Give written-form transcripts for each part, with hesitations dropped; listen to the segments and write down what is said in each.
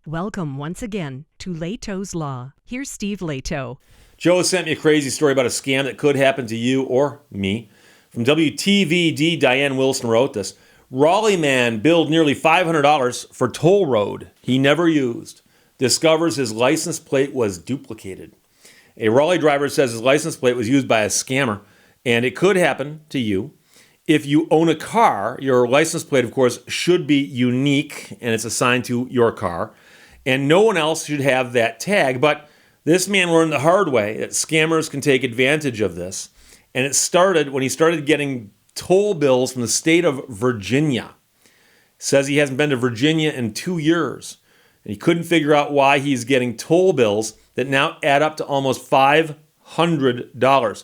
Welcome once again to Lehto's Law. Here's Steve Lehto. Joe sent me a crazy story about a scam that could happen to you or me. From WTVD, Diane Wilson wrote this. Raleigh man billed nearly $500 for toll road he never used. Discovers his license plate was duplicated. A Raleigh driver says his license plate was used by a scammer, and it could happen to you. If you own a car, your license plate, of course, should be unique, and it's assigned to your car. And no one else should have that tag. But this man learned the hard way that scammers can take advantage of this. And it started when he started getting toll bills from the state of Virginia. Says he hasn't been to Virginia in 2 years. And he couldn't figure out why he's getting toll bills that now add up to almost $500.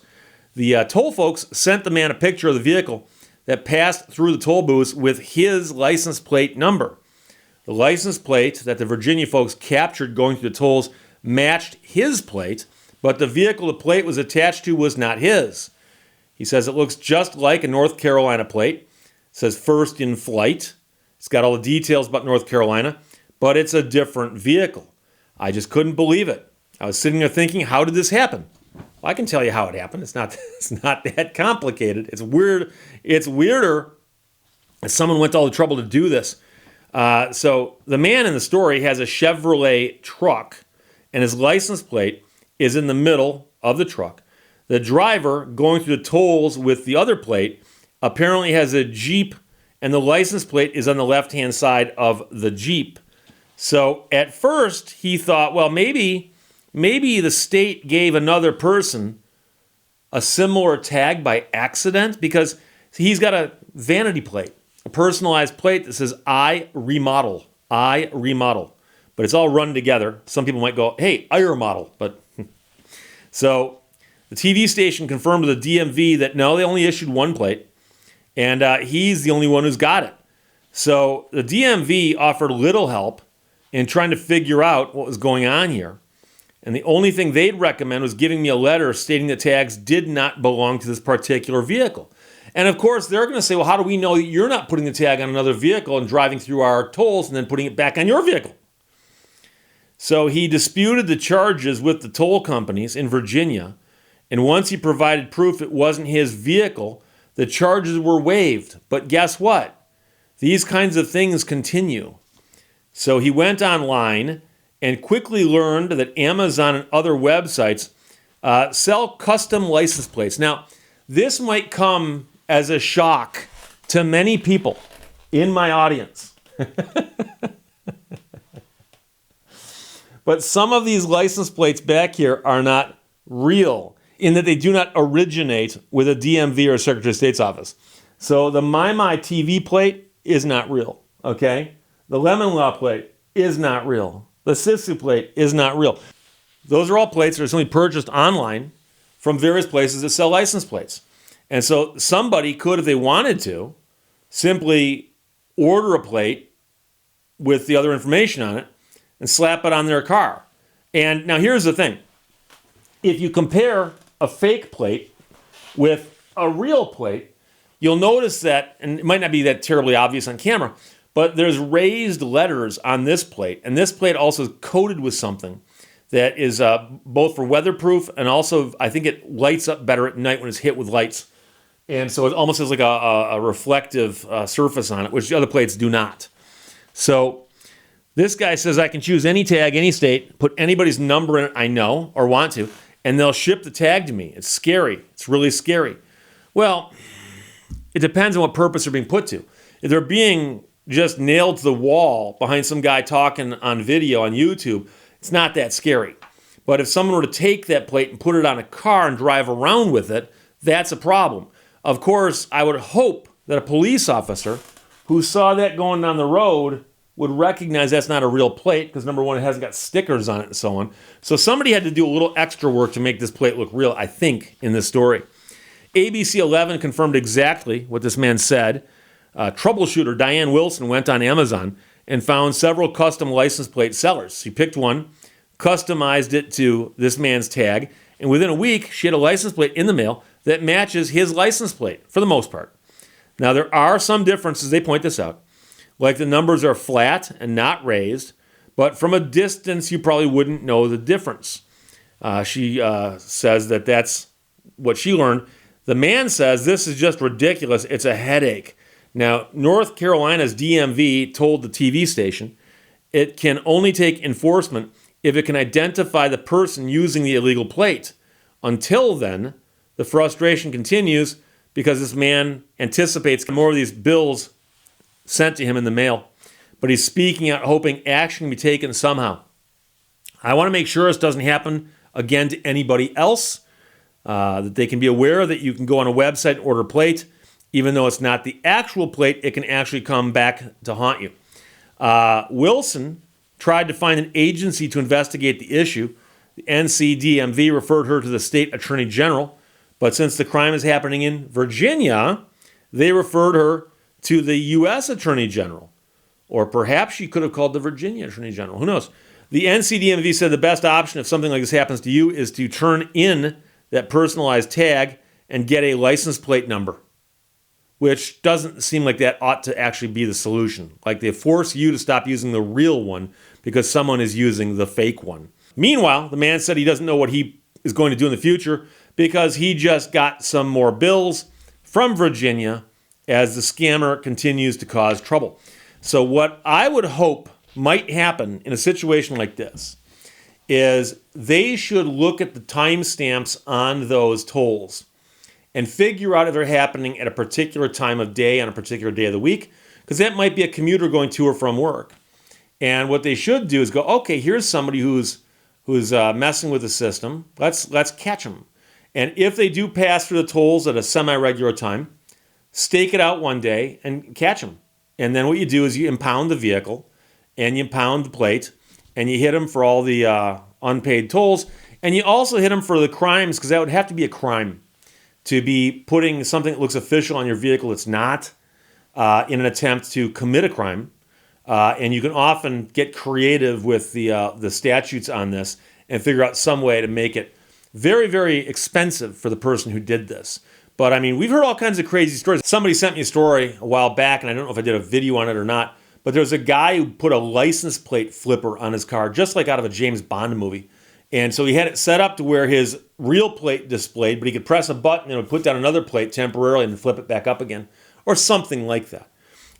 The toll folks sent the man a picture of the vehicle that passed through the toll booths with his license plate number. The license plate that the Virginia folks captured going through the tolls matched his plate, but the vehicle the plate was attached to was not his. He says it looks just like a North Carolina plate. It says first in flight. It's got all the details about North Carolina, but it's a different vehicle. I just couldn't believe it. I was sitting there thinking, how did this happen? Well, I can tell you how it happened. It's not that complicated. It's weird. It's weirder that someone went to all the trouble to do this. So the man in the story has a Chevrolet truck, and his license plate is in the middle of the truck. The driver going through the tolls with the other plate apparently has a Jeep, and the license plate is on the left-hand side of the Jeep. So at first he thought, well, maybe the state gave another person a similar tag by accident, because he's got a vanity plate, a personalized plate that says, I remodel. But it's all run together. Some people might go, hey, I remodel. But so the TV station confirmed to the DMV that no, they only issued one plate, and he's the only one who's got it. So the DMV offered little help in trying to figure out what was going on here. And the only thing they'd recommend was giving me a letter stating the tags did not belong to this particular vehicle. And of course, they're going to say, well, how do we know that you're not putting the tag on another vehicle and driving through our tolls and then putting it back on your vehicle? So he disputed the charges with the toll companies in Virginia. And once he provided proof it wasn't his vehicle, the charges were waived. But guess what? These kinds of things continue. So he went online and quickly learned that Amazon and other websites sell custom license plates. Now, this might come as a shock to many people in my audience. But some of these license plates back here are not real, in that they do not originate with a DMV or a Secretary of State's office. So the My TV plate is not real, okay? The Lemon Law plate is not real. The Sisu plate is not real. Those are all plates that are simply purchased online from various places that sell license plates. And so somebody could, if they wanted to, simply order a plate with the other information on it and slap it on their car. And now here's the thing. If you compare a fake plate with a real plate, you'll notice that, and it might not be that terribly obvious on camera, but there's raised letters on this plate, and this plate also is coated with something that is both for weatherproof, and also I think it lights up better at night when it's hit with lights. And so it almost has like a reflective surface on it, which the other plates do not. So this guy says I can choose any tag, any state, put anybody's number in it I know or want to, and they'll ship the tag to me. It's scary. It's really scary. Well, it depends on what purpose they're being put to. If they're being just nailed to the wall behind some guy talking on video on YouTube, it's not that scary. But if someone were to take that plate and put it on a car and drive around with it, that's a problem. Of course, I would hope that a police officer who saw that going down the road would recognize that's not a real plate because, number one, it hasn't got stickers on it and so on. So somebody had to do a little extra work to make this plate look real, I think, in this story. ABC 11 confirmed exactly what this man said. Troubleshooter Diane Wilson went on Amazon and found several custom license plate sellers. She picked one, customized it to this man's tag, and within a week, she had a license plate in the mail that matches his license plate, for the most part. Now, there are some differences, they point this out. Like the numbers are flat and not raised, but from a distance, you probably wouldn't know the difference. She says that that's what she learned. The man says, this is just ridiculous. It's a headache. Now, North Carolina's DMV told the TV station it can only take enforcement if it can identify the person using the illegal plate. Until then, the frustration continues because this man anticipates more of these bills sent to him in the mail. But he's speaking out, hoping action can be taken somehow. I want to make sure this doesn't happen again to anybody else, that they can be aware that you can go on a website and order a plate. Even though it's not the actual plate, it can actually come back to haunt you. Wilson tried to find an agency to investigate the issue. The NCDMV referred her to the state attorney general, but since the crime is happening in Virginia, they referred her to the U.S. attorney general. Or perhaps she could have called the Virginia attorney general. Who knows? The NCDMV said the best option if something like this happens to you is to turn in that personalized tag and get a license plate number, which doesn't seem like that ought to actually be the solution. Like they force you to stop using the real one because someone is using the fake one. Meanwhile, the man said he doesn't know what he is going to do in the future because he just got some more bills from Virginia as the scammer continues to cause trouble. So what I would hope might happen in a situation like this is they should look at the timestamps on those tolls and figure out if they're happening at a particular time of day on a particular day of the week, because that might be a commuter going to or from work. And what they should do is go, okay, here's somebody who's messing with the system. Let's catch them. And if they do pass through the tolls at a semi-regular time, stake it out one day and catch them. And then what you do is you impound the vehicle and you impound the plate and you hit them for all the unpaid tolls. And you also hit them for the crimes, because that would have to be a crime to be putting something that looks official on your vehicle that's not, in an attempt to commit a crime. And you can often get creative with the statutes on this and figure out some way to make it very, very expensive for the person who did this. But I mean, we've heard all kinds of crazy stories. Somebody sent me a story a while back, and I don't know if I did a video on it or not, but there was a guy who put a license plate flipper on his car, just like out of a James Bond movie. And so he had it set up to where his real plate displayed, but he could press a button and it would put down another plate temporarily and flip it back up again, or something like that.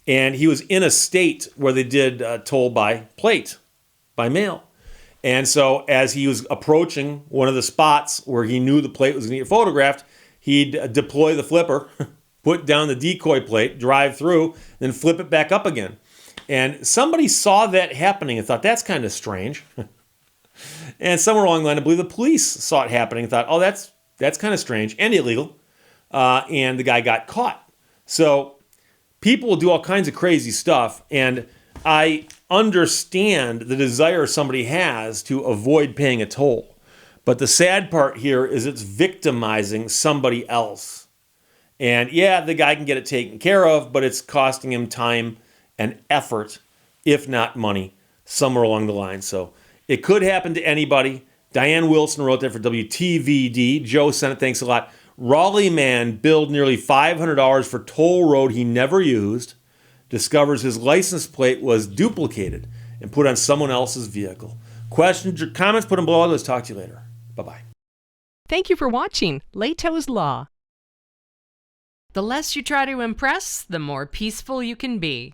And he was in a state where they did toll by plate, by mail. And so as he was approaching one of the spots where he knew the plate was going to get photographed, he'd deploy the flipper, put down the decoy plate, drive through, then flip it back up again. And somebody saw that happening and thought, that's kind of strange. And somewhere along the line, I believe the police saw it happening and thought, oh, that's kind of strange and illegal. And the guy got caught. So people will do all kinds of crazy stuff. And I understand the desire somebody has to avoid paying a toll. But the sad part here is it's victimizing somebody else. And yeah, the guy can get it taken care of, but it's costing him time and effort, if not money, somewhere along the line. So it could happen to anybody. Diane Wilson wrote that for WTVD. Joe sent it. Thanks a lot. Raleigh man billed nearly $500 for toll road he never used, discovers his license plate was duplicated and put on someone else's vehicle. Questions or comments, put them below. Let's talk to you later. Bye-bye. Thank you for watching Lehto's Law. The less you try to impress, the more peaceful you can be.